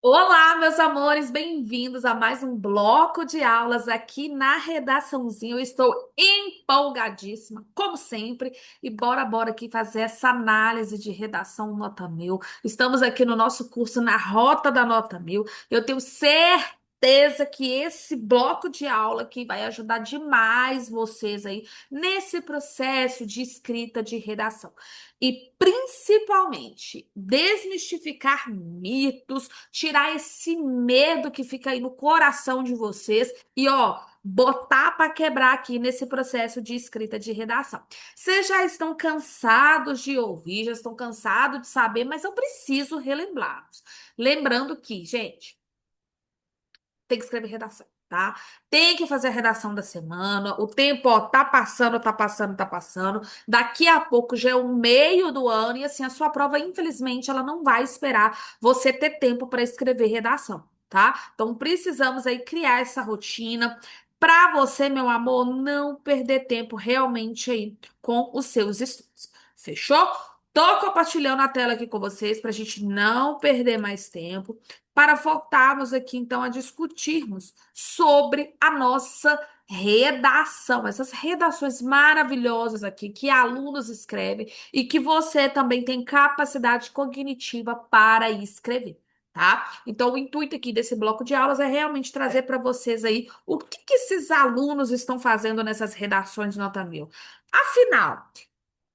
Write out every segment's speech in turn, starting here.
Olá, meus amores, bem-vindos a mais um bloco de aulas aqui na Redaçãozinha. Eu estou empolgadíssima, como sempre, e bora aqui fazer essa análise de redação nota mil. Estamos aqui no nosso curso na Rota da Nota Mil. Eu tenho certeza que esse bloco de aula aqui vai ajudar demais vocês aí nesse processo de escrita de redação. E principalmente desmistificar mitos, tirar esse medo que fica aí no coração de vocês e, ó, botar para quebrar aqui nesse processo de escrita de redação. Vocês já estão cansados de ouvir, já estão cansados de saber, mas eu preciso relembrá-los. Lembrando que, gente, tem que escrever redação, tá? Tem que fazer a redação da semana. O tempo, ó, tá passando, tá passando, tá passando. Daqui a pouco já é o meio do ano e assim a sua prova, infelizmente, ela não vai esperar você ter tempo para escrever redação, tá? Então precisamos aí criar essa rotina para você, meu amor, não perder tempo realmente aí com os seus estudos. Fechou? Tô compartilhando a tela aqui com vocês para a gente não perder mais tempo para voltarmos aqui então a discutirmos sobre a nossa redação, essas redações maravilhosas aqui que alunos escrevem e que você também tem capacidade cognitiva para escrever. Tá? Então, o intuito aqui desse bloco de aulas é realmente trazer para vocês aí o que esses alunos estão fazendo nessas redações nota mil. Afinal,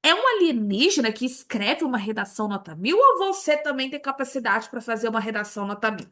é um alienígena que escreve uma redação nota mil ou você também tem capacidade para fazer uma redação nota mil?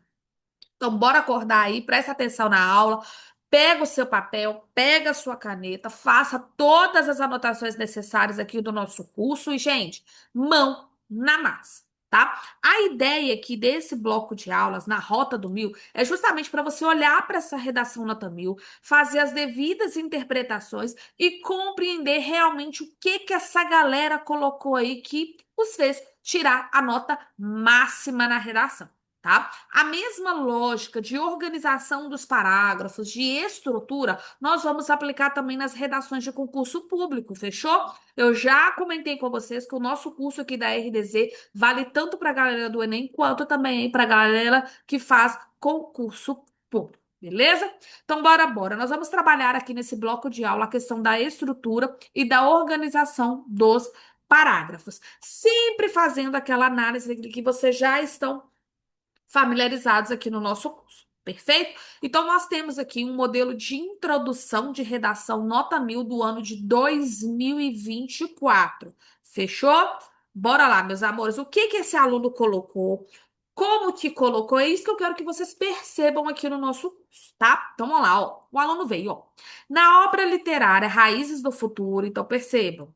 Então, bora acordar aí, presta atenção na aula, pega o seu papel, pega a sua caneta, faça todas as anotações necessárias aqui do nosso curso e, gente, mão na massa, tá? A ideia aqui desse bloco de aulas na Rota do Mil é justamente para você olhar para essa redação nota mil, fazer as devidas interpretações e compreender realmente o que que essa galera colocou aí que os fez tirar a nota máxima na redação. Tá? A mesma lógica de organização dos parágrafos, de estrutura, nós vamos aplicar também nas redações de concurso público, fechou? Eu já comentei com vocês que o nosso curso aqui da RDZ vale tanto para a galera do Enem quanto também para a galera que faz concurso público. Beleza? Então, bora. Nós vamos trabalhar aqui nesse bloco de aula a questão da estrutura e da organização dos parágrafos. Sempre fazendo aquela análise de que vocês já estão familiarizados aqui no nosso curso. Perfeito? Então, nós temos aqui um modelo de introdução de redação nota mil do ano de 2024. Fechou? Bora lá, meus amores. O que que esse aluno colocou? Como que colocou? É isso que eu quero que vocês percebam aqui no nosso curso, tá? Então, vamos lá, ó. O aluno veio, ó. Na obra literária Raízes do Futuro, então percebam,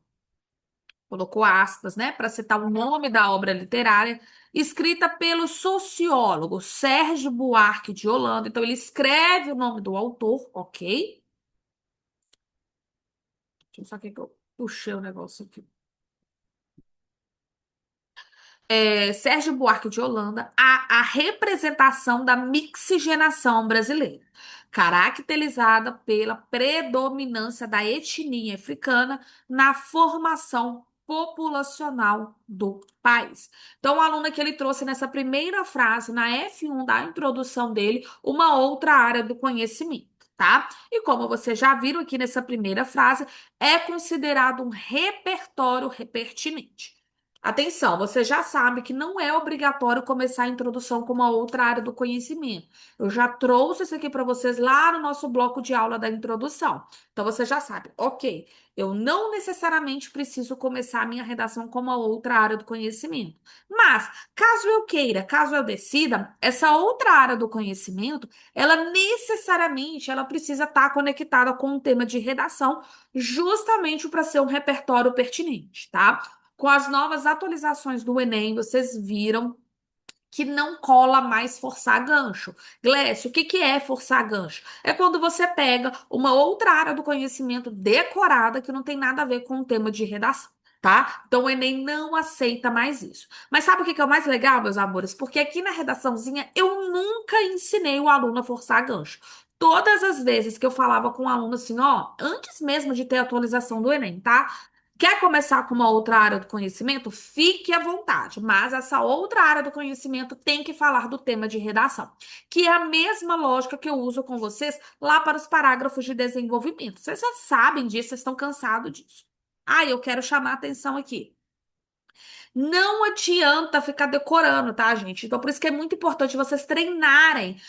colocou aspas, né, para citar o nome da obra literária, escrita pelo sociólogo Sérgio Buarque de Holanda. Então, ele escreve o nome do autor, ok? Deixa eu só que eu puxei o negócio aqui. Sérgio Buarque de Holanda, a representação da mixigenação brasileira, caracterizada pela predominância da etnia africana na formação populacional do país. Então, o aluno que ele trouxe nessa primeira frase, na F1 da introdução dele, uma outra área do conhecimento. Tá? E como vocês já viram aqui nessa primeira frase, é considerado um repertório pertinente. Atenção, você já sabe que não é obrigatório começar a introdução com uma outra área do conhecimento. Eu já trouxe isso aqui para vocês lá no nosso bloco de aula da introdução. Então você já sabe, ok, eu não necessariamente preciso começar a minha redação com uma outra área do conhecimento. Mas, caso eu queira, caso eu decida, essa outra área do conhecimento, ela necessariamente ela precisa estar conectada com um tema de redação, justamente para ser um repertório pertinente, tá? Com as novas atualizações do Enem, vocês viram que não cola mais forçar gancho. Glécio, o que que é forçar gancho? É quando você pega uma outra área do conhecimento decorada que não tem nada a ver com o tema de redação. Tá? Então o Enem não aceita mais isso. Mas sabe o que que é o mais legal, meus amores? Porque aqui na redaçãozinha eu nunca ensinei o aluno a forçar gancho. Todas as vezes que eu falava com o aluno assim, ó, antes mesmo de ter a atualização do Enem, tá? Quer começar com uma outra área do conhecimento? Fique à vontade, mas essa outra área do conhecimento tem que falar do tema de redação, que é a mesma lógica que eu uso com vocês lá para os parágrafos de desenvolvimento. Vocês já sabem disso, vocês estão cansados disso. Ah, eu quero chamar a atenção aqui. Não adianta ficar decorando, tá, gente? Então, por isso que é muito importante vocês treinarem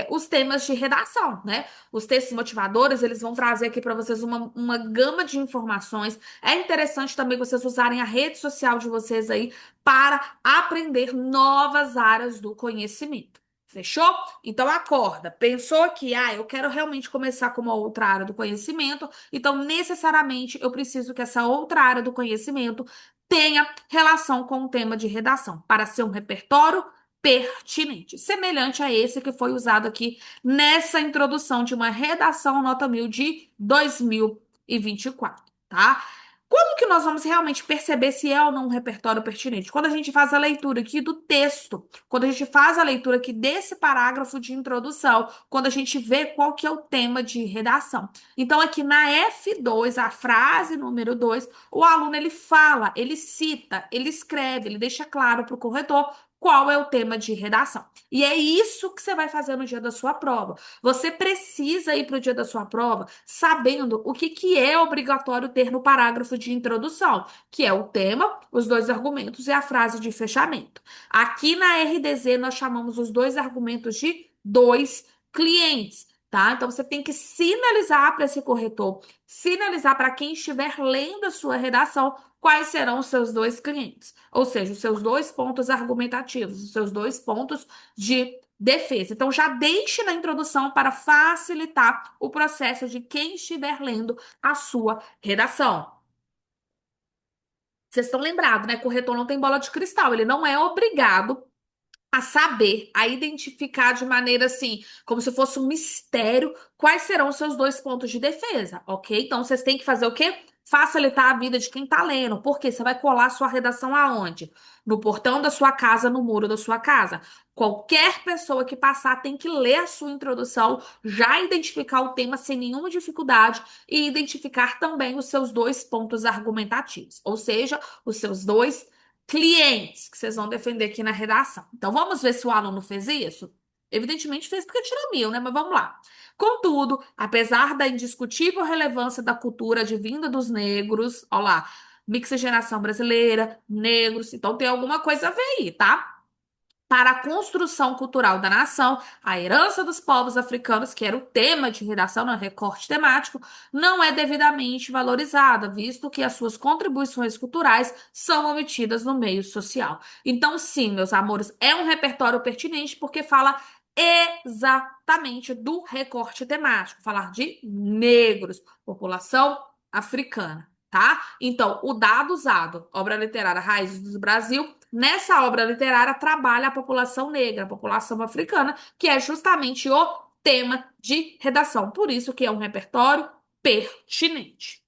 os temas de redação, né? Os textos motivadores, eles vão trazer aqui para vocês uma gama de informações. É interessante também vocês usarem a rede social de vocês aí para aprender novas áreas do conhecimento. Fechou? Então acorda. Pensou que, eu quero realmente começar com uma outra área do conhecimento, então necessariamente eu preciso que essa outra área do conhecimento tenha relação com o tema de redação, para ser um repertório pertinente, semelhante a esse que foi usado aqui nessa introdução de uma redação nota 1000 de 2024, tá? Como que nós vamos realmente perceber se é ou não um repertório pertinente? Quando a gente faz a leitura aqui do texto, quando a gente faz a leitura aqui desse parágrafo de introdução, quando a gente vê qual que é o tema de redação. Então, aqui na F2, a frase número 2, o aluno ele fala, ele cita, ele escreve, ele deixa claro para o corretor qual é o tema de redação. E é isso que você vai fazer no dia da sua prova. Você precisa ir para o dia da sua prova sabendo o que é obrigatório ter no parágrafo de introdução, que é o tema, os dois argumentos e a frase de fechamento. Aqui na RDZ nós chamamos os dois argumentos de dois clientes. Tá? Então você tem que sinalizar para esse corretor, sinalizar para quem estiver lendo a sua redação quais serão os seus dois clientes, ou seja, os seus dois pontos argumentativos, os seus dois pontos de defesa. Então já deixe na introdução para facilitar o processo de quem estiver lendo a sua redação. Vocês estão lembrados, né? Corretor não tem bola de cristal, ele não é obrigado a saber, a identificar de maneira assim, como se fosse um mistério, quais serão os seus dois pontos de defesa, ok? Então vocês têm que fazer o quê? Facilitar a vida de quem tá lendo. Porque você vai colar sua redação aonde? No portão da sua casa, no muro da sua casa. Qualquer pessoa que passar tem que ler a sua introdução, já identificar o tema sem nenhuma dificuldade e identificar também os seus dois pontos argumentativos, ou seja, os seus dois clientes que vocês vão defender aqui na redação. Então, vamos ver se o aluno fez isso? Evidentemente fez porque tirou 1000, né? Mas vamos lá. Contudo, apesar da indiscutível relevância da cultura advinda dos negros, ó lá, mixigenação brasileira, negros, então tem alguma coisa a ver aí, tá? Para a construção cultural da nação, a herança dos povos africanos, que era o tema de redação no recorte temático, não é devidamente valorizada, visto que as suas contribuições culturais são omitidas no meio social. Então, sim, meus amores, é um repertório pertinente porque fala exatamente do recorte temático, falar de negros, população africana. Tá? Então, o dado usado, obra literária Raízes do Brasil, nessa obra literária trabalha a população negra, a população africana, que é justamente o tema de redação. Por isso que é um repertório pertinente.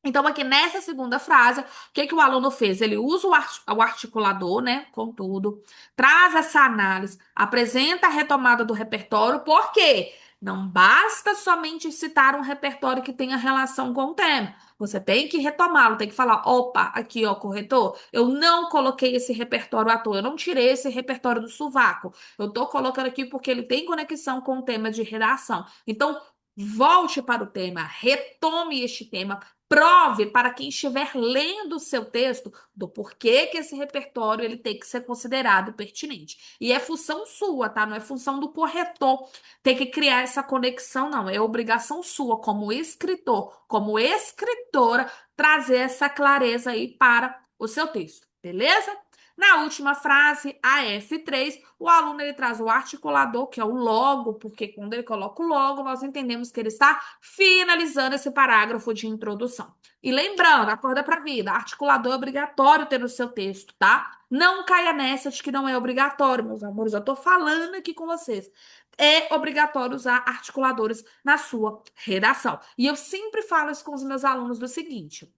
Então, aqui nessa segunda frase, o que que o aluno fez? Ele usa o articulador, né? Contudo, traz essa análise, apresenta a retomada do repertório, porque não basta somente citar um repertório que tenha relação com o tema. Você tem que retomá-lo, tem que falar: opa, aqui, ó, corretor, eu não coloquei esse repertório à toa, eu não tirei esse repertório do sovaco. Eu tô colocando aqui porque ele tem conexão com o tema de redação. Então, volte para o tema, retome este tema. Prove para quem estiver lendo o seu texto do porquê que esse repertório ele tem que ser considerado pertinente. E é função sua, tá? Não é função do corretor ter que criar essa conexão, não. É obrigação sua, como escritor, como escritora, trazer essa clareza aí para o seu texto, beleza? Na última frase, a F3, o aluno ele traz o articulador, que é o logo, porque quando ele coloca o logo, nós entendemos que ele está finalizando esse parágrafo de introdução. E lembrando, acorda para a vida, articulador é obrigatório ter no seu texto, tá? Não caia nessa de que não é obrigatório, meus amores, eu tô falando aqui com vocês. É obrigatório usar articuladores na sua redação. E eu sempre falo isso com os meus alunos do seguinte: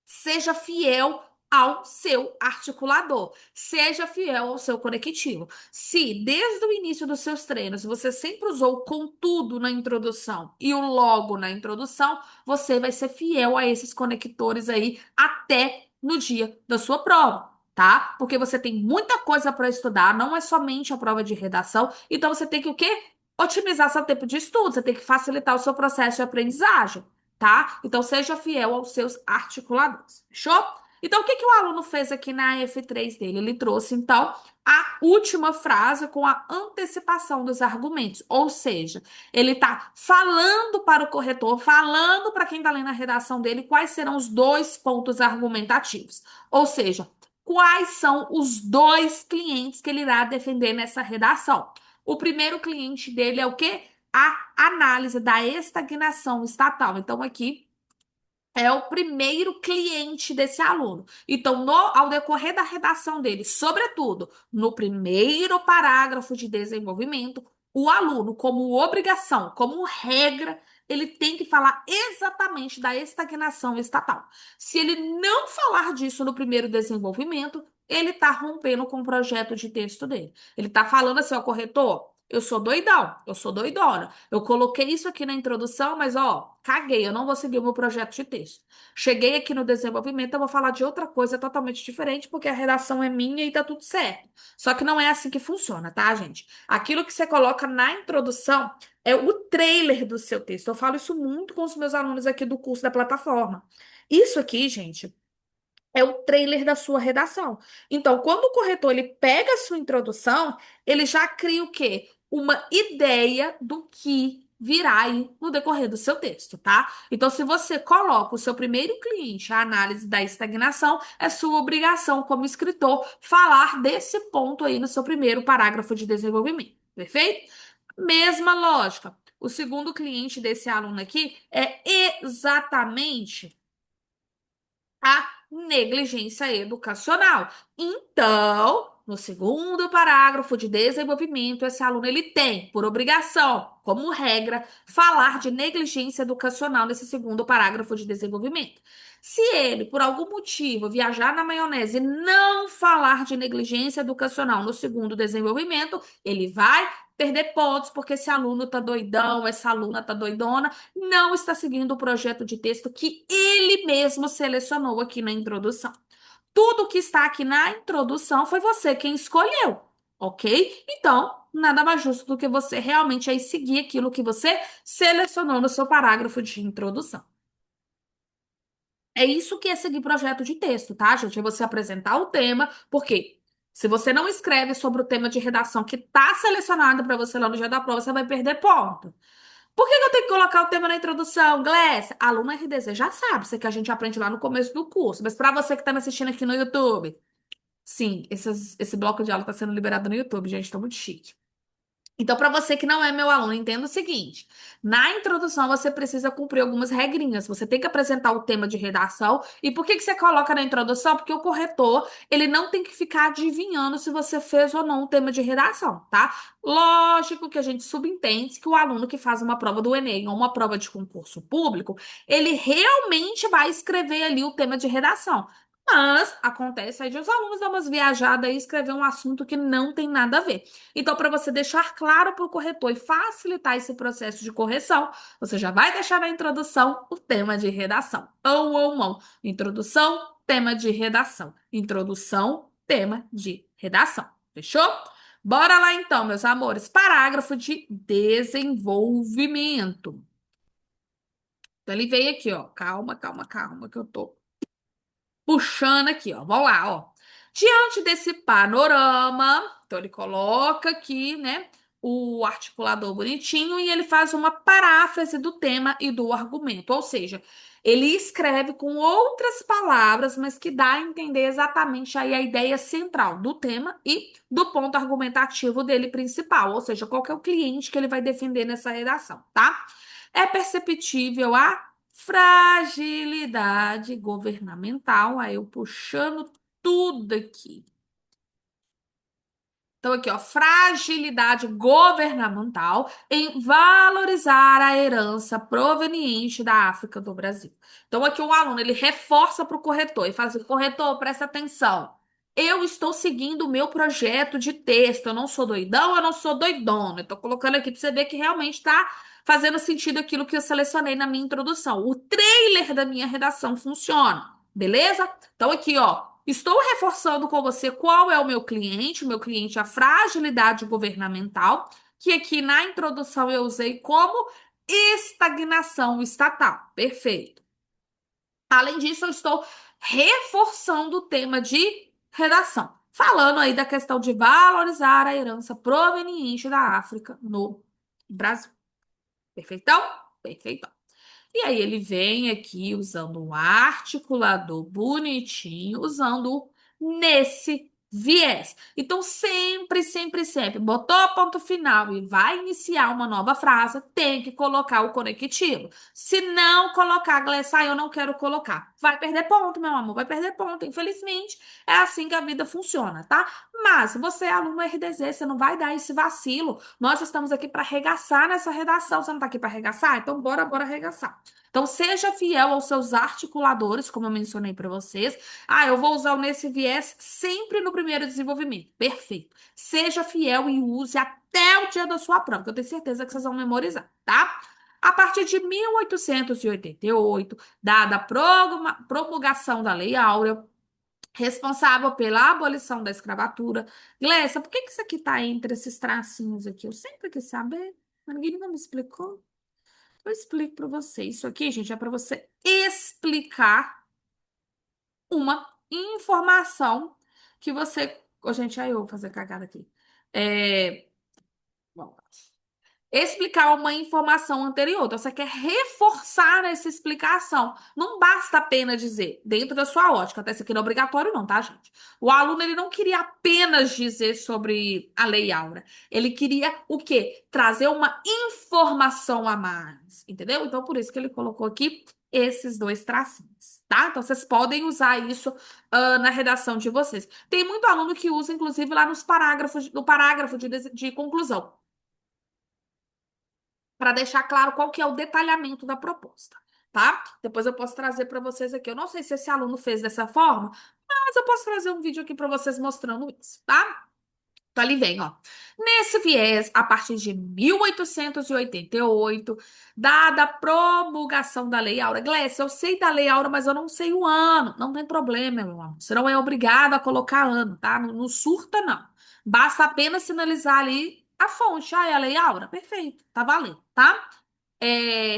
seja fiel ao seu articulador. Seja fiel ao seu conectivo. Se desde o início dos seus treinos você sempre usou o contudo na introdução e o logo na introdução, você vai ser fiel a esses conectores aí até no dia da sua prova. Tá? Porque você tem muita coisa para estudar, não é somente a prova de redação. Então você tem que o quê? Otimizar seu tempo de estudo, você tem que facilitar o seu processo de aprendizagem, tá? Então seja fiel aos seus articuladores. Fechou? Então, o que que o aluno fez aqui na F3 dele? Ele trouxe, então, a última frase com a antecipação dos argumentos. Ou seja, ele está falando para o corretor, falando para quem está lendo a redação dele quais serão os dois pontos argumentativos. Ou seja, quais são os dois clientes que ele irá defender nessa redação. O primeiro cliente dele é o quê? A análise da estagnação estatal. Então, aqui é o primeiro cliente desse aluno. Então, ao decorrer da redação dele, sobretudo no primeiro parágrafo de desenvolvimento, o aluno, como obrigação, como regra, ele tem que falar exatamente da estagnação estatal. Se ele não falar disso no primeiro desenvolvimento, ele está rompendo com o projeto de texto dele. Ele está falando assim, ó, corretor, eu sou doidão, eu sou doidona. Eu coloquei isso aqui na introdução, mas ó, caguei, eu não vou seguir o meu projeto de texto. Cheguei aqui no desenvolvimento, eu vou falar de outra coisa totalmente diferente, porque a redação é minha e tá tudo certo. Só que não é assim que funciona, tá, gente? Aquilo que você coloca na introdução é o trailer do seu texto. Eu falo isso muito com os meus alunos aqui do curso da plataforma. Isso aqui, gente, é o trailer da sua redação. Então, quando o corretor ele pega a sua introdução, ele já cria o quê? Uma ideia do que virá aí no decorrer do seu texto, tá? Então, se você coloca o seu primeiro cliente, a análise da estagnação, é sua obrigação como escritor falar desse ponto aí no seu primeiro parágrafo de desenvolvimento, perfeito? Mesma lógica. O segundo cliente desse aluno aqui é exatamente a negligência educacional. Então, no segundo parágrafo de desenvolvimento, esse aluno ele tem, por obrigação, como regra, falar de negligência educacional nesse segundo parágrafo de desenvolvimento. Se ele, por algum motivo, viajar na maionese e não falar de negligência educacional no segundo desenvolvimento, ele vai perder pontos porque esse aluno tá doidão, essa aluna tá doidona, não está seguindo o projeto de texto que ele mesmo selecionou aqui na introdução. Tudo que está aqui na introdução foi você quem escolheu, ok? Então, nada mais justo do que você realmente aí seguir aquilo que você selecionou no seu parágrafo de introdução. É isso que é seguir projeto de texto, tá, gente? É você apresentar o tema, porque se você não escreve sobre o tema de redação que está selecionado para você lá no dia da prova, você vai perder ponto. Por que que eu tenho que colocar o tema na introdução, Glécia? Aluno RDZ já sabe, isso é que a gente aprende lá no começo do curso. Mas para você que está me assistindo aqui no YouTube, sim, esse bloco de aula está sendo liberado no YouTube, gente, tá muito chique. Então, para você que não é meu aluno, entenda o seguinte: na introdução você precisa cumprir algumas regrinhas. Você tem que apresentar o tema de redação. E por que que você coloca na introdução? Porque o corretor, ele não tem que ficar adivinhando se você fez ou não o tema de redação, tá? Lógico que a gente subentende que o aluno que faz uma prova do Enem ou uma prova de concurso público, ele realmente vai escrever ali o tema de redação. Mas acontece aí de os alunos dar umas viajadas e escrever um assunto que não tem nada a ver. Então, para você deixar claro para o corretor e facilitar esse processo de correção, você já vai deixar na introdução o tema de redação. Ou, não. Introdução, tema de redação. Introdução, tema de redação. Fechou? Bora lá então, meus amores. Parágrafo de desenvolvimento. Então, ele veio aqui, ó. Calma, calma, calma, que eu tô puxando aqui, ó. Vamos lá, ó. Diante desse panorama, então ele coloca aqui, né, o articulador bonitinho e ele faz uma paráfrase do tema e do argumento, ou seja, ele escreve com outras palavras, mas que dá a entender exatamente aí a ideia central do tema e do ponto argumentativo dele principal, ou seja, qual que é o cliente que ele vai defender nessa redação, tá? É perceptível a fragilidade governamental. Aí eu puxando tudo aqui. Então, aqui, ó, fragilidade governamental em valorizar a herança proveniente da África do Brasil. Então, aqui o aluno, ele reforça para o corretor e fala assim, corretor, presta atenção. Eu estou seguindo o meu projeto de texto. Eu não sou doidão, eu não sou doidona. Eu estou colocando aqui para você ver que realmente está fazendo sentido aquilo que eu selecionei na minha introdução. O trailer da minha redação funciona, beleza? Então, aqui, ó. Estou reforçando com você qual é o meu cliente. O meu cliente é a fragilidade governamental, que aqui na introdução eu usei como estagnação estatal. Perfeito. Além disso, eu estou reforçando o tema de redação, falando aí da questão de valorizar a herança proveniente da África no Brasil. Perfeitão? Perfeitão. E aí ele vem aqui usando um articulador bonitinho, usando nesse viés. Então, sempre, sempre, sempre, botou ponto final e vai iniciar uma nova frase, tem que colocar o conectivo. Se não colocar, Glessa, eu não quero colocar. Vai perder ponto, meu amor, vai perder ponto. Infelizmente, é assim que a vida funciona, tá? Mas, se você é aluno RDZ, você não vai dar esse vacilo. Nós estamos aqui para arregaçar nessa redação. Você não está aqui para arregaçar? Então, bora arregaçar. Então, seja fiel aos seus articuladores, como eu mencionei para vocês. Ah, eu vou usar o nesse viés sempre no primeiro desenvolvimento. Perfeito. Seja fiel e use até o dia da sua prova, que eu tenho certeza que vocês vão memorizar, tá? A partir de 1888, dada a promulgação da Lei Áurea, responsável pela abolição da escravatura. Glécia, por que que isso aqui tá entre esses tracinhos aqui? Eu sempre quis saber, mas ninguém nunca me explicou. Eu explico para você. Isso aqui, gente, é para você explicar uma informação que você. Ô, gente, aí eu vou fazer cagada aqui. É... Bom, explicar uma informação anterior. Então, você quer reforçar essa explicação. Não basta apenas dizer, dentro da sua ótica, até isso aqui não é obrigatório, não, tá, gente? O aluno ele não queria apenas dizer sobre a Lei Áurea. Ele queria o quê? Trazer uma informação a mais, entendeu? Então, por isso que ele colocou aqui esses dois tracinhos, tá? Então, vocês podem usar isso na redação de vocês. Tem muito aluno que usa, inclusive, lá nos parágrafos, no parágrafo de conclusão para deixar claro qual que é o detalhamento da proposta, tá? Depois eu posso trazer para vocês aqui. Eu não sei se esse aluno fez dessa forma, mas eu posso trazer um vídeo aqui para vocês mostrando isso, tá? Então, ali vem, ó. Nesse viés, a partir de 1888, dada a promulgação da Lei Áurea. Glécia, eu sei da Lei Áurea, mas eu não sei o ano. Não tem problema, meu amor. Você não é obrigado a colocar ano, tá? Não, não surta, não. Basta apenas sinalizar ali a fonte. Ah, é a Lei Áurea? Perfeito, tá valendo, tá?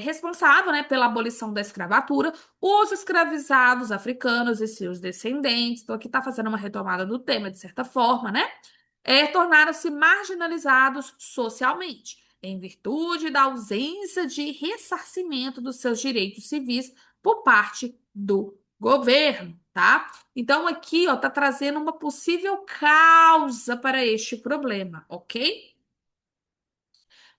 Responsável, né, pela abolição da escravatura, os escravizados africanos e seus descendentes. Então, aqui está fazendo uma retomada do tema, de certa forma, né? Tornaram-se marginalizados socialmente, em virtude da ausência de ressarcimento dos seus direitos civis por parte do governo, tá? Então, aqui, ó, tá trazendo uma possível causa para este problema, ok?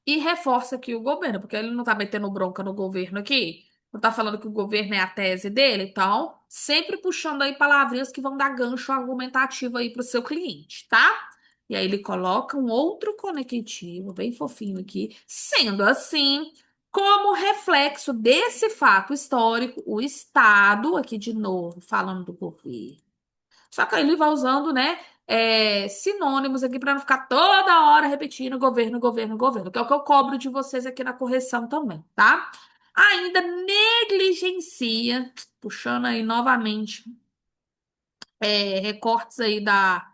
E reforça aqui o governo, porque ele não tá metendo bronca no governo aqui, não tá falando que o governo é a tese dele, então, sempre puxando aí palavrinhas que vão dar gancho argumentativo aí pro seu cliente, tá? E aí ele coloca um outro conectivo, bem fofinho aqui, sendo assim, como reflexo desse fato histórico, o Estado, aqui de novo, falando do governo. Só que aí ele vai usando, né, sinônimos aqui para não ficar toda hora repetindo governo, governo, governo, que é o que eu cobro de vocês aqui na correção também, tá? Ainda negligencia, puxando aí novamente, recortes aí da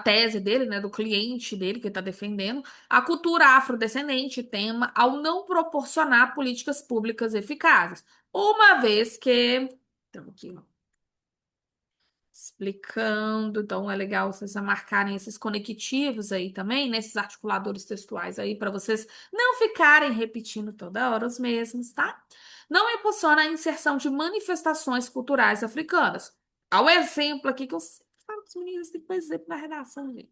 tese dele, né, do cliente dele que ele está defendendo, a cultura afrodescendente tema ao não proporcionar políticas públicas eficazes, uma vez que. Então, aqui, ó, explicando. Então, é legal vocês marcarem esses conectivos aí também, nesses articuladores textuais aí, para vocês não ficarem repetindo toda hora os mesmos, tá? Não impulsiona a inserção de manifestações culturais africanas. Ao exemplo aqui que eu sempre falo com os meninos, tem que pôr exemplo na redação, gente.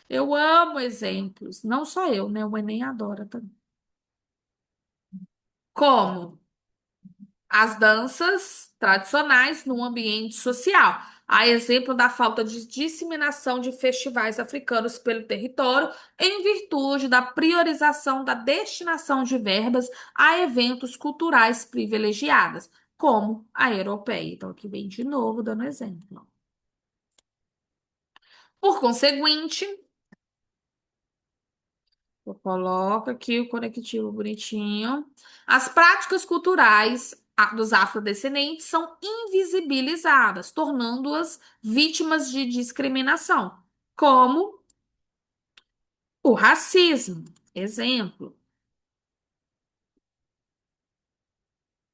Eu amo exemplos, não só eu, né? O Enem adora também. Como as danças tradicionais no ambiente social. A exemplo da falta de disseminação de festivais africanos pelo território, em virtude da priorização da destinação de verbas a eventos culturais privilegiadas, como a europeia. Então, aqui vem de novo dando exemplo. Por conseguinte, eu coloco aqui o conectivo bonitinho. As práticas culturais dos afrodescendentes são invisibilizadas, tornando-as vítimas de discriminação, como o racismo. Exemplo,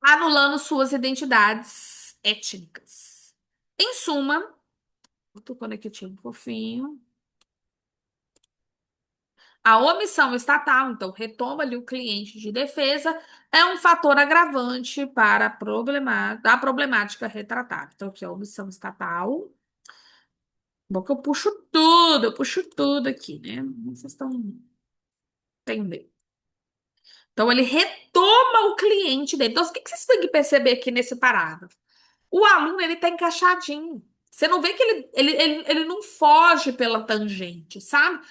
anulando suas identidades étnicas. Em suma, outro conectivo fofinho. A omissão estatal, então, retoma ali o cliente de defesa, é um fator agravante para a problemática retratada. Então, aqui, a omissão estatal. Bom, que eu puxo tudo aqui, né? Vocês estão entendendo. Então, ele retoma o cliente dele. Então, o que vocês têm que perceber aqui nesse parágrafo? O aluno, ele tá encaixadinho. Você não vê que ele não foge pela tangente, sabe?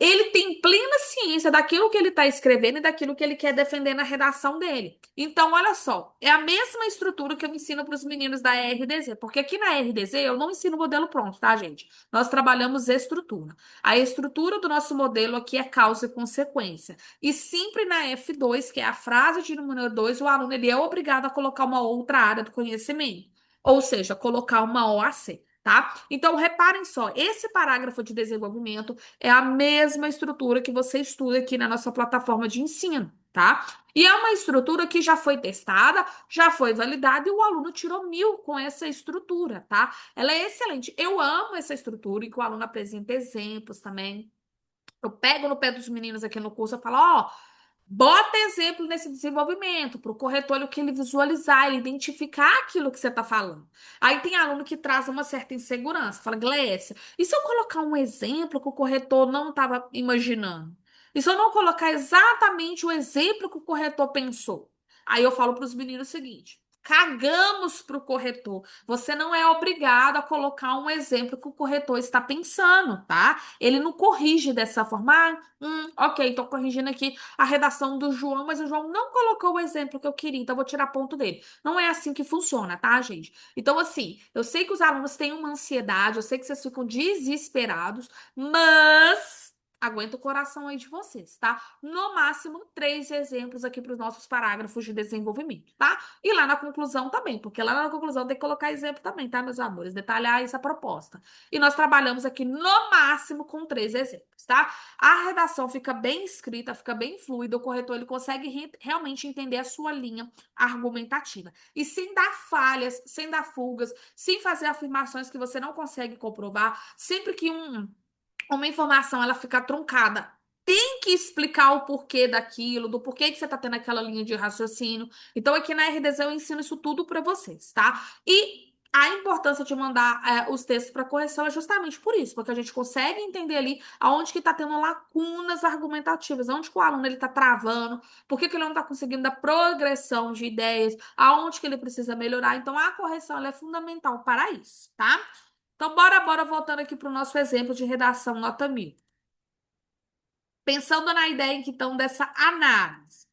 Ele tem plena ciência daquilo que ele está escrevendo e daquilo que ele quer defender na redação dele. Então, olha só, é a mesma estrutura que eu ensino para os meninos da RDZ, porque aqui na RDZ eu não ensino modelo pronto, tá, gente? Nós trabalhamos estrutura. A estrutura do nosso modelo aqui é causa e consequência. E sempre na F2, que é a frase de número 2, o aluno ele é obrigado a colocar uma outra área do conhecimento, ou seja, colocar uma OAC. Tá? Então, reparem só, esse parágrafo de desenvolvimento é a mesma estrutura que você estuda aqui na nossa plataforma de ensino, tá? E é uma estrutura que já foi testada, já foi validada e o aluno tirou 1.000 com essa estrutura, tá? Ela é excelente. Eu amo essa estrutura e que o aluno apresenta exemplos também. Eu pego no pé dos meninos aqui no curso e falo, ó, bota exemplo nesse desenvolvimento, para o corretor o que ele visualizar, ele identificar aquilo que você está falando. Aí tem aluno que traz uma certa insegurança, fala, Glécia, e se eu colocar um exemplo que o corretor não estava imaginando? E se eu não colocar exatamente o exemplo que o corretor pensou? Aí eu falo para os meninos o seguinte: cagamos para o corretor. Você não é obrigado a colocar um exemplo que o corretor está pensando, tá? Ele não corrige dessa forma. Ok, tô corrigindo aqui a redação do João, mas o João não colocou o exemplo que eu queria, então eu vou tirar ponto dele. Não é assim que funciona, tá, gente? Então, assim, eu sei que os alunos têm uma ansiedade, eu sei que vocês ficam desesperados, mas aguenta o coração aí de vocês, tá? No máximo, 3 exemplos aqui para os nossos parágrafos de desenvolvimento, tá? E lá na conclusão também, porque lá na conclusão tem que colocar exemplo também, tá, meus amores? Detalhar essa proposta. E nós trabalhamos aqui no máximo com 3 exemplos, tá? A redação fica bem escrita, fica bem fluida, o corretor ele consegue realmente entender a sua linha argumentativa. E sem dar falhas, sem dar fugas, sem fazer afirmações que você não consegue comprovar, sempre que uma informação ela fica truncada, tem que explicar o porquê daquilo, do porquê que você está tendo aquela linha de raciocínio. Então, aqui na RDZ eu ensino isso tudo para vocês, tá? E a importância de mandar os textos para correção é justamente por isso, porque a gente consegue entender ali aonde que está tendo lacunas argumentativas, aonde que o aluno ele está travando, por que que ele não está conseguindo dar progressão de ideias, aonde que ele precisa melhorar. Então, a correção ela é fundamental para isso, tá? Então, bora voltando aqui para o nosso exemplo de redação nota 1.000. Pensando na ideia, então, dessa análise.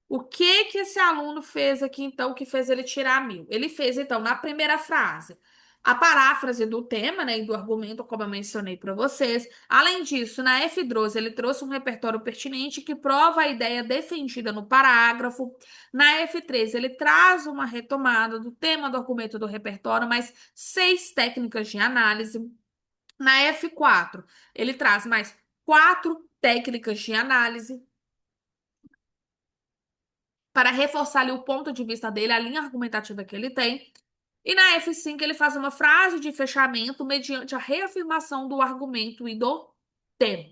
O que que esse aluno fez aqui, então, que fez ele tirar 1.000? Ele fez, então, na primeira frase, a paráfrase do tema, né, e do argumento, como eu mencionei para vocês. Além disso, na F12, ele trouxe um repertório pertinente que prova a ideia defendida no parágrafo. Na F13, ele traz uma retomada do tema do argumento do repertório, mais 6 técnicas de análise. Na F4, ele traz mais 4 técnicas de análise para reforçar ali o ponto de vista dele, a linha argumentativa que ele tem. E na F5 ele faz uma frase de fechamento mediante a reafirmação do argumento e do tema.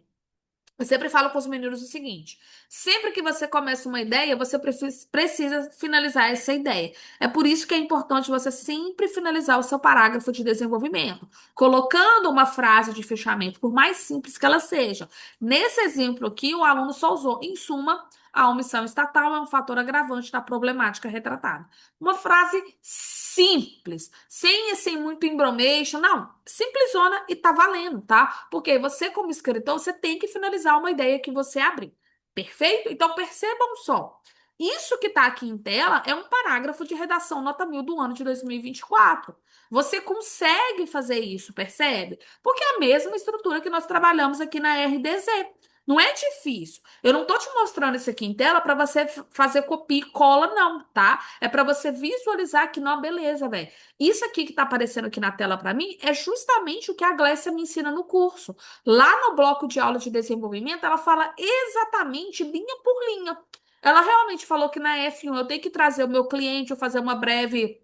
Eu sempre falo com os meninos o seguinte: sempre que você começa uma ideia, você precisa finalizar essa ideia. É por isso que é importante você sempre finalizar o seu parágrafo de desenvolvimento, colocando uma frase de fechamento, por mais simples que ela seja. Nesse exemplo aqui, o aluno só usou, em suma, A omissão estatal é um fator agravante da problemática retratada. Uma frase simples, sem muito embromation, não, simplesona e tá valendo, tá? Porque você, como escritor, você tem que finalizar uma ideia que você abriu. Perfeito? Então percebam só. Isso que está aqui em tela é um parágrafo de redação nota 1000 do ano de 2024. Você consegue fazer isso, percebe? Porque é a mesma estrutura que nós trabalhamos aqui na RDZ. Não é difícil. Eu não tô te mostrando isso aqui em tela para você fazer copia e cola, não, tá? É para você visualizar que não, beleza, velho. Isso aqui que tá aparecendo aqui na tela para mim é justamente o que a Glécia me ensina no curso. Lá no bloco de aula de desenvolvimento, ela fala exatamente linha por linha. Ela realmente falou que na F1 eu tenho que trazer o meu cliente, eu fazer uma breve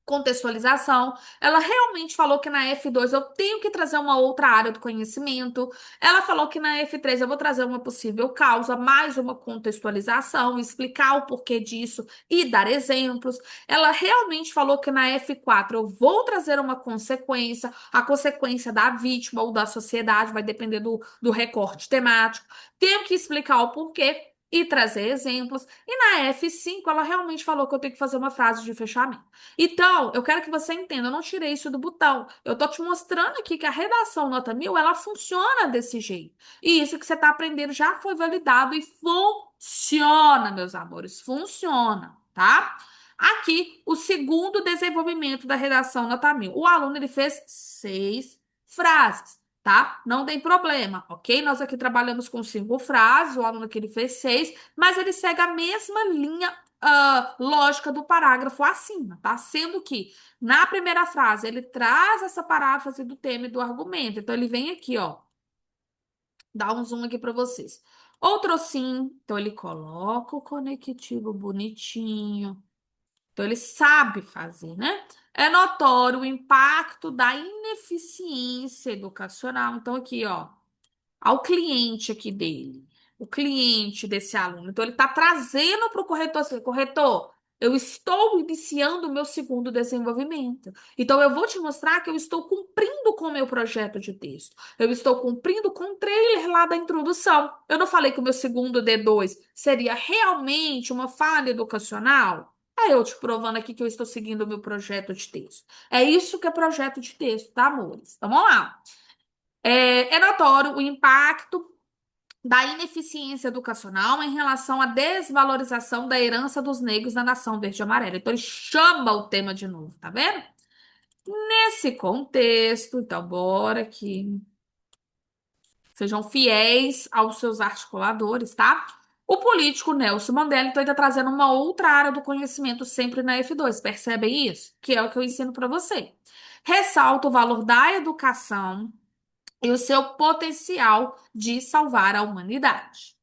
contextualização. Ela realmente falou que na F2 eu tenho que trazer uma outra área do conhecimento. Ela falou que na F3 eu vou trazer uma possível causa, mais uma contextualização, explicar o porquê disso e dar exemplos. Ela realmente falou que na F4 eu vou trazer uma consequência, a consequência da vítima ou da sociedade, vai depender do recorte temático. Tenho que explicar o porquê e trazer exemplos. E na F5 ela realmente falou que eu tenho que fazer uma frase de fechamento. Então, eu quero que você entenda, eu não tirei isso do botão. Eu tô te mostrando aqui que a redação nota 1000, ela funciona desse jeito. E isso que você está aprendendo já foi validado e funciona, meus amores, funciona, tá? Aqui, o segundo desenvolvimento da redação nota 1000. O aluno, ele fez 6 frases, tá? Não tem problema, ok? Nós aqui trabalhamos com 5 frases, o aluno aqui, ele fez 6, mas ele segue a mesma linha lógica do parágrafo acima, tá? Sendo que na primeira frase ele traz essa paráfrase do tema e do argumento. Então ele vem aqui, ó, dá um zoom aqui para vocês. Outro sim, então ele coloca o conectivo bonitinho. Então ele sabe fazer, né? É notório o impacto da ineficiência educacional. Então aqui, ó, ao cliente aqui dele, o cliente desse aluno. Então, ele está trazendo para o corretor assim, corretor, eu estou iniciando o meu segundo desenvolvimento. Então, eu vou te mostrar que eu estou cumprindo com o meu projeto de texto. Eu estou cumprindo com o trailer lá da introdução. Eu não falei que o meu segundo D2 seria realmente uma falha educacional? Aí eu te provando aqui que eu estou seguindo o meu projeto de texto. É isso que é projeto de texto, tá, amores? Então, vamos lá. É notório o impacto da ineficiência educacional em relação à desvalorização da herança dos negros na nação verde e amarela. Então, ele chama o tema de novo, tá vendo? Nesse contexto, então, bora que sejam fiéis aos seus articuladores, tá? O político Nelson Mandela, então, ele está trazendo uma outra área do conhecimento sempre na F2. Percebem isso? Que é o que eu ensino para você. Ressalta o valor da educação e o seu potencial de salvar a humanidade.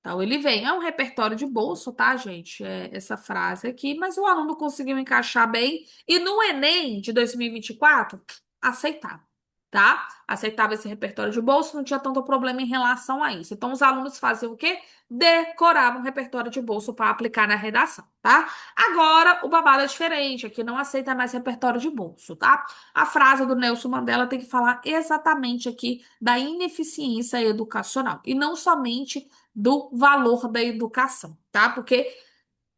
Então, ele vem, é um repertório de bolso, tá, gente? É essa frase aqui, mas o aluno conseguiu encaixar bem. E no Enem de 2024, aceitava, tá? Aceitava esse repertório de bolso, não tinha tanto problema em relação a isso. Então, os alunos faziam o quê? Decoravam o repertório de bolso para aplicar na redação, tá? Agora, o babado é diferente, aqui não aceita mais repertório de bolso, tá? A frase do Nelson Mandela tem que falar exatamente aqui da ineficiência educacional, e não somente do valor da educação, tá? Porque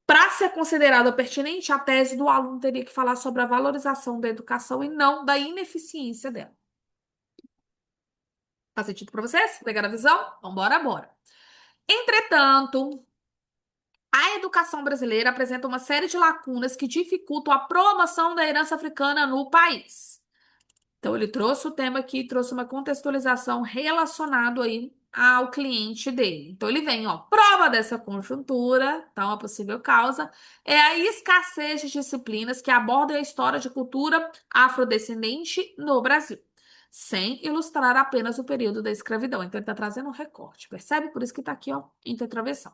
para ser considerada pertinente, a tese do aluno teria que falar sobre a valorização da educação e não da ineficiência dela. Faz sentido para vocês? Pegaram a visão? Então, bora. Entretanto, a educação brasileira apresenta uma série de lacunas que dificultam a promoção da herança africana no país. Então, ele trouxe o tema aqui, trouxe uma contextualização relacionado aí ao cliente dele. Então, ele vem, ó, prova dessa conjuntura, tá, uma possível causa, é a escassez de disciplinas que abordem a história de cultura afrodescendente no Brasil, sem ilustrar apenas o período da escravidão. Então, ele está trazendo um recorte, percebe? Por isso que está aqui, ó, intertravessão.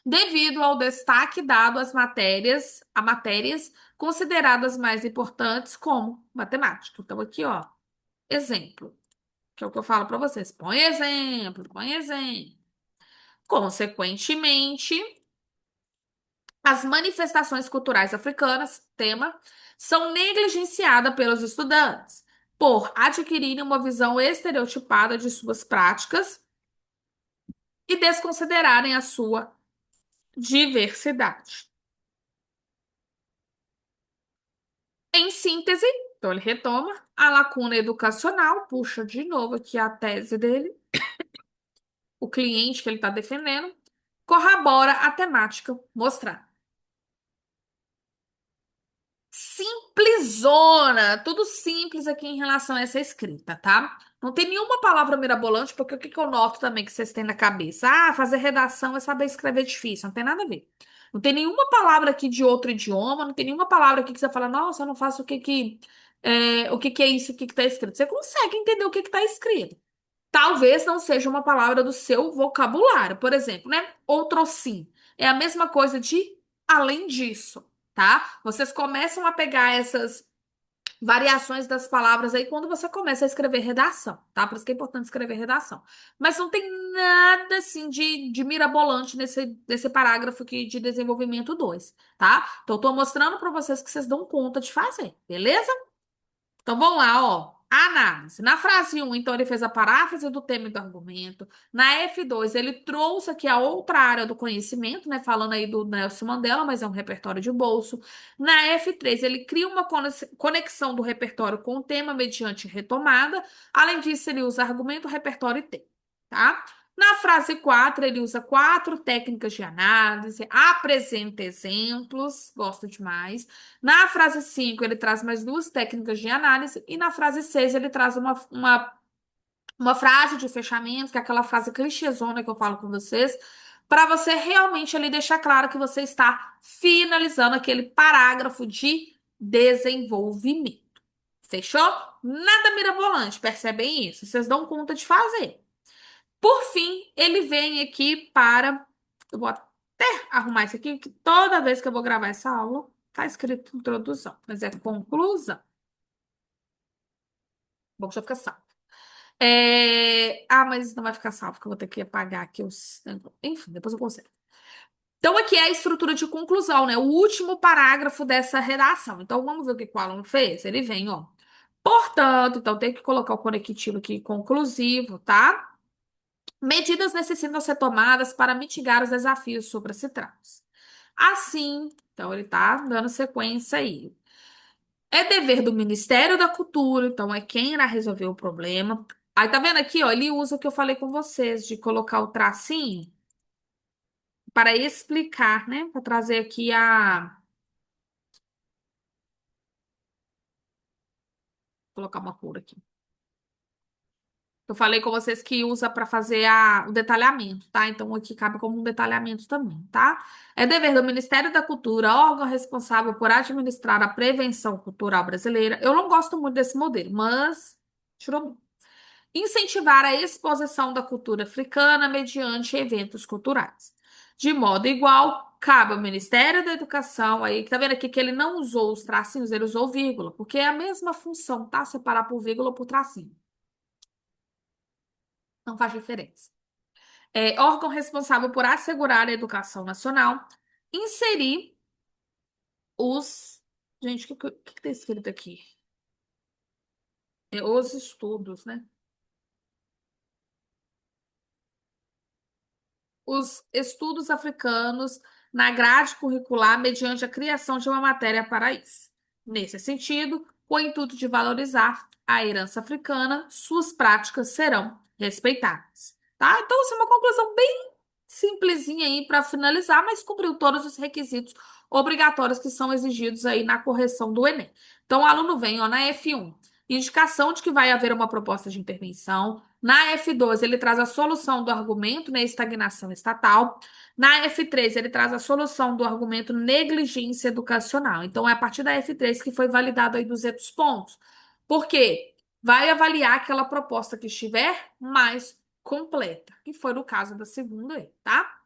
Devido ao destaque dado a matérias consideradas mais importantes como matemática. Então, aqui, ó, exemplo, que é o que eu falo para vocês. Põe exemplo, põe exemplo. Consequentemente, as manifestações culturais africanas, tema, são negligenciadas pelos estudantes por adquirirem uma visão estereotipada de suas práticas e desconsiderarem a sua diversidade. Em síntese, então ele retoma a lacuna educacional, puxa de novo aqui a tese dele, o cliente que ele está defendendo, corrobora a temática mostrada. Simplesona, tudo simples aqui em relação a essa escrita, tá? Não tem nenhuma palavra mirabolante, porque o que que eu noto também que vocês têm na cabeça? Ah, fazer redação é saber escrever difícil, não tem nada a ver. Não tem nenhuma palavra aqui de outro idioma, não tem nenhuma palavra aqui que você fala, nossa, eu não faço o que que é isso, o que que tá escrito. Você consegue entender o que que tá escrito. Talvez não seja uma palavra do seu vocabulário, por exemplo, né? Outrossim. É a mesma coisa de além disso, tá? Vocês começam a pegar essas variações das palavras aí quando você começa a escrever redação, tá? Por isso que é importante escrever redação. Mas não tem nada assim de mirabolante nesse parágrafo aqui de desenvolvimento 2, tá? Então, eu tô mostrando para vocês que vocês dão conta de fazer, beleza? Então vamos lá, ó. Análise. Na frase um, então, ele fez a paráfrase do tema e do argumento. Na F2, ele trouxe aqui a outra área do conhecimento, né? Falando aí do Nelson Mandela, mas é um repertório de bolso. Na F3, ele cria uma conexão do repertório com o tema mediante retomada. Além disso, ele usa argumento, repertório e tema, tá? Na frase 4, ele usa quatro técnicas de análise, apresenta exemplos, gosto demais. Na frase 5 ele traz mais duas técnicas de análise. E na frase 6 ele traz uma frase de fechamento, que é aquela frase clichêzona que eu falo com vocês, para você realmente ali deixar claro que você está finalizando aquele parágrafo de desenvolvimento. Fechou? Nada mirabolante, percebem isso? Vocês dão conta de fazer. Por fim, ele vem aqui para. Eu vou até arrumar isso aqui, que toda vez que eu vou gravar essa aula, tá escrito introdução, mas é conclusão. Bom, já fica salvo. Ah, mas não vai ficar salvo, que eu vou ter que apagar aqui os. Enfim, depois eu consigo. Então, aqui é a estrutura de conclusão, né? O último parágrafo dessa redação. Então, vamos ver o que o aluno fez? Ele vem, ó. Portanto, então tem que colocar o conectivo aqui conclusivo, tá? Medidas necessitam ser tomadas para mitigar os desafios supracitados. Assim, então ele está dando sequência aí. É dever do Ministério da Cultura, então é quem irá resolver o problema. Aí tá vendo aqui, ó, ele usa o que eu falei com vocês de colocar o tracinho para explicar, né? Para trazer aqui a vou colocar uma cor aqui. Eu falei com vocês que usa para fazer o detalhamento, tá? Então aqui cabe como um detalhamento também, tá? É dever do Ministério da Cultura, órgão responsável por administrar a prevenção cultural brasileira. Eu não gosto muito desse modelo, mas tirou. Incentivar a exposição da cultura africana mediante eventos culturais. De modo igual, cabe ao Ministério da Educação, aí, tá vendo aqui que ele não usou os tracinhos, ele usou vírgula, porque é a mesma função, tá? Separar por vírgula ou por tracinho. Não faz diferença. Órgão responsável por assegurar a educação nacional, inserir os. Gente, o que tá escrito aqui? Os estudos, né? Os estudos africanos na grade curricular mediante a criação de uma matéria para isso. Nesse sentido, com o intuito de valorizar a herança africana, suas práticas serão respeitadas. Tá? Então, isso é uma conclusão bem simplesinha aí para finalizar, mas cumpriu todos os requisitos obrigatórios que são exigidos aí na correção do Enem. Então, o aluno vem, ó, na F1, indicação de que vai haver uma proposta de intervenção. Na F2, ele traz a solução do argumento, né, estagnação estatal. Na F3, ele traz a solução do argumento negligência educacional. Então, é a partir da F3 que foi validado aí 200 pontos. Por quê? Vai avaliar aquela proposta que estiver mais completa, que foi no caso da segunda aí, tá?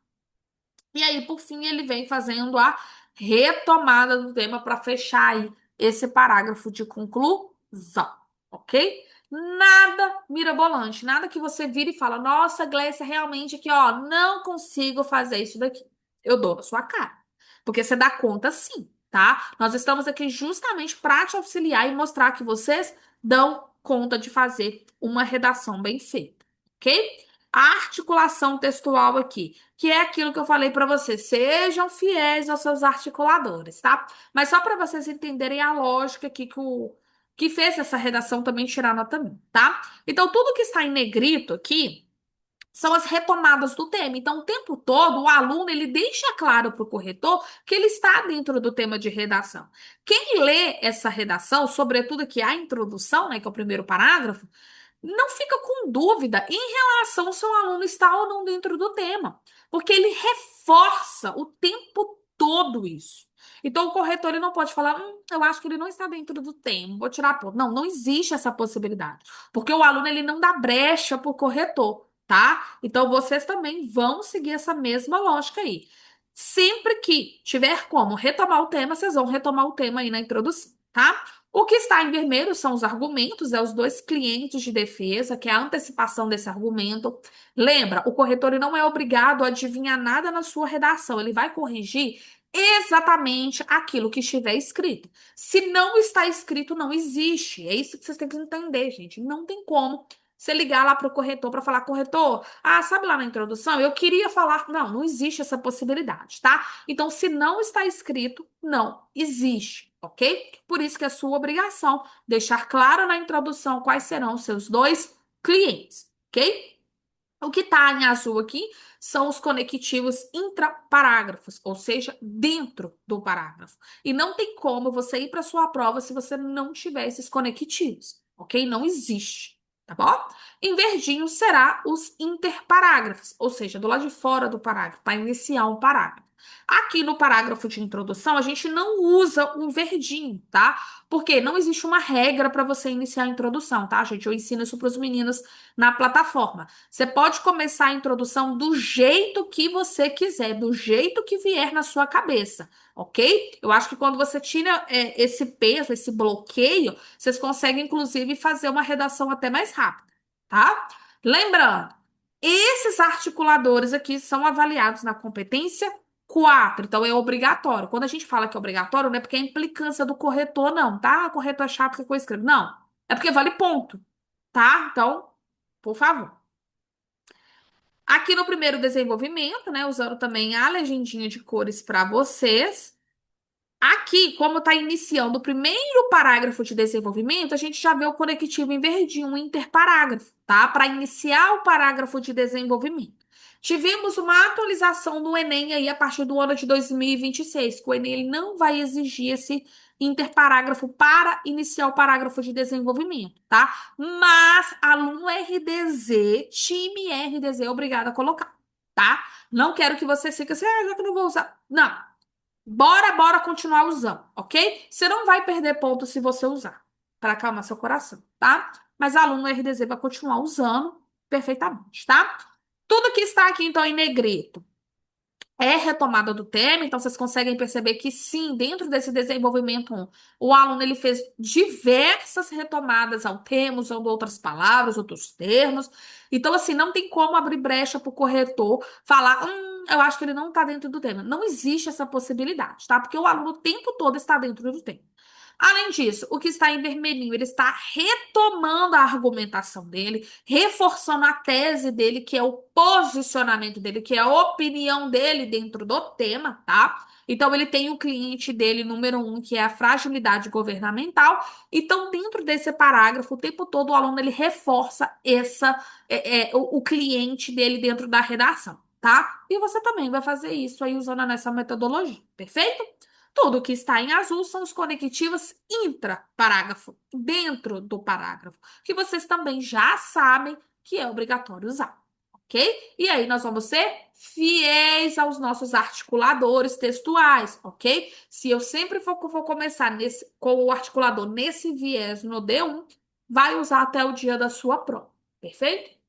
E aí, por fim, ele vem fazendo a retomada do tema para fechar aí esse parágrafo de conclusão, ok? Nada mirabolante, nada que você vira e fala, nossa, Glécia, realmente aqui, ó, não consigo fazer isso daqui. Eu dou na sua cara, porque você dá conta sim, tá? Nós estamos aqui justamente para te auxiliar e mostrar que vocês dão conta de fazer uma redação bem feita, ok? a articulação textual aqui, que é aquilo que eu falei para vocês. Sejam fiéis aos seus articuladores, tá? Mas só para vocês entenderem a lógica aqui que fez essa redação também tirar nota mil, tá? Então, tudo que está em negrito aqui são as retomadas do tema. Então, o tempo todo, o aluno ele deixa claro para o corretor que ele está dentro do tema de redação. Quem lê essa redação, sobretudo aqui a introdução, né, que é o primeiro parágrafo, não fica com dúvida em relação se o aluno está ou não dentro do tema, porque ele reforça o tempo todo isso. Então, o corretor ele não pode falar, eu acho que ele não está dentro do tema, vou tirar ponto. Não, não existe essa possibilidade, porque o aluno ele não dá brecha para o corretor, tá? Então, vocês também vão seguir essa mesma lógica aí. Sempre que tiver como retomar o tema, vocês vão retomar o tema aí na introdução, tá? O que está em vermelho são os argumentos, é os dois clientes de defesa, que é a antecipação desse argumento. Lembra, o corretor ele não é obrigado a adivinhar nada na sua redação, ele vai corrigir exatamente aquilo que estiver escrito. Se não está escrito, não existe. É isso que vocês têm que entender, gente. Não tem como você ligar lá para o corretor para falar, corretor, sabe lá na introdução, eu queria falar. Não, não existe essa possibilidade, tá? Então, se não está escrito, não existe, ok? Por isso que é sua obrigação deixar claro na introdução quais serão os seus dois clientes, ok? O que está em azul aqui são os conectivos intraparágrafos, ou seja, dentro do parágrafo. E não tem como você ir para sua prova se você não tiver esses conectivos, ok? Não existe, tá bom? Em verdinho será os interparágrafos, ou seja, do lado de fora do parágrafo, para iniciar um parágrafo. Aqui no parágrafo de introdução, a gente não usa o verdinho, tá? Porque não existe uma regra para você iniciar a introdução, tá, gente? Eu ensino isso para os meninos na plataforma. Você pode começar a introdução do jeito que você quiser, do jeito que vier na sua cabeça, ok? Eu acho que quando você tira esse peso, esse bloqueio, vocês conseguem, inclusive, fazer uma redação até mais rápida, tá? Lembrando, esses articuladores aqui são avaliados na competência 4, então é obrigatório. Quando a gente fala que é obrigatório, não é porque é implicância do corretor, não, tá? O corretor é chato que coisa escreve. Não, é porque vale ponto, tá? Então, por favor. Aqui no primeiro desenvolvimento, né, usando também a legendinha de cores para vocês. Aqui, como está iniciando o primeiro parágrafo de desenvolvimento, a gente já vê o conectivo em verdinho, um interparágrafo, tá? Para iniciar o parágrafo de desenvolvimento. Tivemos uma atualização no Enem aí a partir do ano de 2026, que o Enem ele não vai exigir esse interparágrafo para iniciar o parágrafo de desenvolvimento, tá? Mas aluno RDZ, time RDZ é obrigado a colocar, tá? Não quero que você fique assim, já que eu não vou usar. Não. Bora continuar usando, ok? Você não vai perder ponto se você usar, para acalmar seu coração, tá? Mas aluno RDZ vai continuar usando perfeitamente, tá? Tudo que está aqui, então, em negrito é retomada do tema, então vocês conseguem perceber que sim, dentro desse desenvolvimento 1, o aluno ele fez diversas retomadas ao tema, usando outras palavras, outros termos. Então, assim, não tem como abrir brecha para o corretor falar, eu acho que ele não está dentro do tema. Não existe essa possibilidade, tá? Porque o aluno o tempo todo está dentro do tema. Além disso, o que está em vermelhinho, ele está retomando a argumentação dele, reforçando a tese dele, que é o posicionamento dele, que é a opinião dele dentro do tema, tá? Então, ele tem o cliente dele, número 1, que é a fragilidade governamental. Então, dentro desse parágrafo, o tempo todo, o aluno ele reforça o cliente dele dentro da redação, tá? E você também vai fazer isso aí usando essa metodologia, perfeito? Tudo que está em azul são os conectivos intra-parágrafo, dentro do parágrafo, que vocês também já sabem que é obrigatório usar, ok? E aí nós vamos ser fiéis aos nossos articuladores textuais, ok? Se eu sempre for começar com o articulador nesse viés no D1, vai usar até o dia da sua prova, perfeito?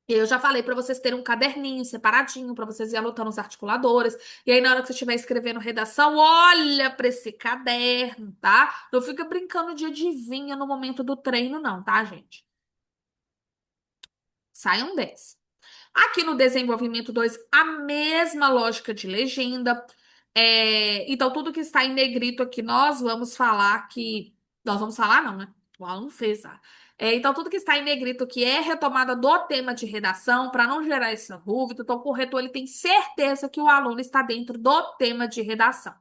Eu já falei para vocês terem um caderninho separadinho para vocês ir anotando os articuladores. E aí, na hora que você estiver escrevendo redação, olha para esse caderno, tá? Não fica brincando de adivinha no momento do treino, não, tá, gente? Saiam dessa. Aqui no desenvolvimento 2 a mesma lógica de legenda. Então, tudo que está em negrito aqui, nós vamos falar que. Nós vamos falar, não, né? O aluno fez, tá? Então, tudo que está em negrito que é retomada do tema de redação, para não gerar essa dúvida, então o corretor ele tem certeza que o aluno está dentro do tema de redação.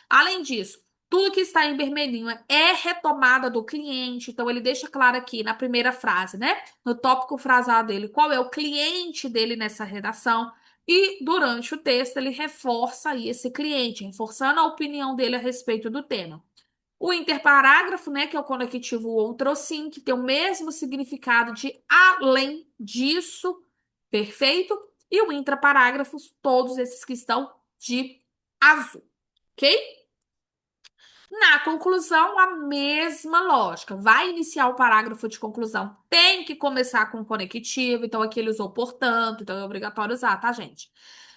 Além disso, tudo que está em vermelhinho é retomada do cliente, então ele deixa claro aqui na primeira frase, né? No tópico frasal dele, qual é o cliente dele nessa redação. E durante o texto ele reforça aí esse cliente, reforçando a opinião dele a respeito do tema. O interparágrafo, né, que é o conectivo outro sim, que tem o mesmo significado de além disso, perfeito? E o intraparágrafos, todos esses que estão de azul, ok? Na conclusão, a mesma lógica. Vai iniciar o parágrafo de conclusão, tem que começar com conectivo, então aqui ele usou portanto, então é obrigatório usar, tá, gente?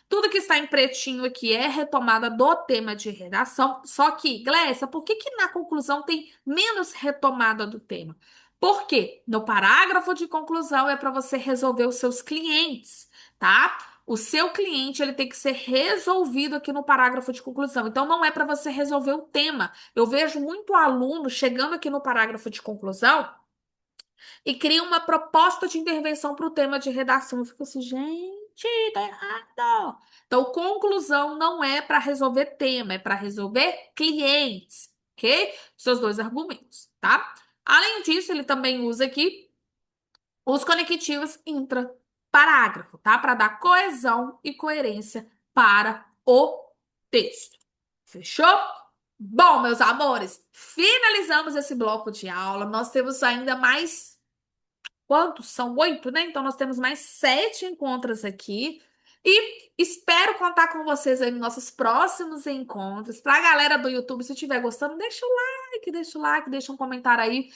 Tudo que está em pretinho aqui é retomada do tema de redação. Só que, Glécia, por que que na conclusão tem menos retomada do tema? Porque no parágrafo de conclusão é para você resolver os seus clientes, tá? O seu cliente ele tem que ser resolvido aqui no parágrafo de conclusão. Então não é para você resolver o tema. Eu vejo muito aluno chegando aqui no parágrafo de conclusão e cria uma proposta de intervenção para o tema de redação. Eu fico assim, gente, tá errado. Então, conclusão não é para resolver tema, é para resolver clientes, ok? Seus dois argumentos, tá? Além disso, ele também usa aqui os conectivos intra-parágrafo, tá? Para dar coesão e coerência para o texto. Fechou? Bom, meus amores, finalizamos esse bloco de aula. Nós temos ainda mais. Quantos? São 8, né? Então nós temos mais 7 encontros aqui. E espero contar com vocês aí nos nossos próximos encontros. Pra galera do YouTube, se estiver gostando, deixa o like, deixa um comentário aí,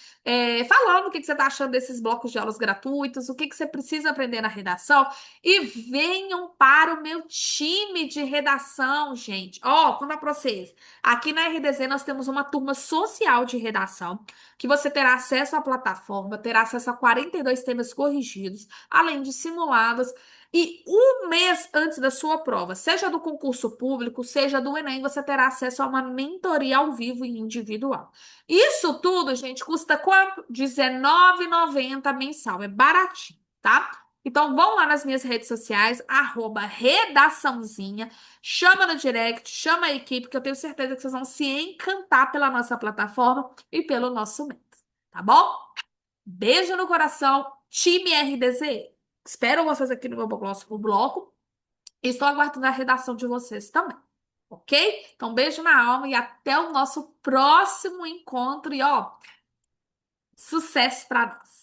falando o que que você tá achando desses blocos de aulas gratuitos, o que que você precisa aprender na redação. E venham para o meu time de redação, gente. Ó, vou contar pra vocês. Aqui na RDZ nós temos uma turma social de redação que você terá acesso à plataforma, terá acesso a 42 temas corrigidos, além de simulados. E um mês antes da sua prova, seja do concurso público, seja do Enem, você terá acesso a uma mentoria ao vivo e individual. Isso tudo, gente, custa quanto? R$19,90 mensal. É baratinho, tá? Então, vão lá nas minhas redes sociais, @redaçãozinha, chama no direct, chama a equipe, que eu tenho certeza que vocês vão se encantar pela nossa plataforma e pelo nosso método, tá bom? Beijo no coração, time RDZ. Espero vocês aqui no meu próximo bloco. E estou aguardando a redação de vocês também, ok? Então, beijo na alma e até o nosso próximo encontro. E, ó, sucesso para nós!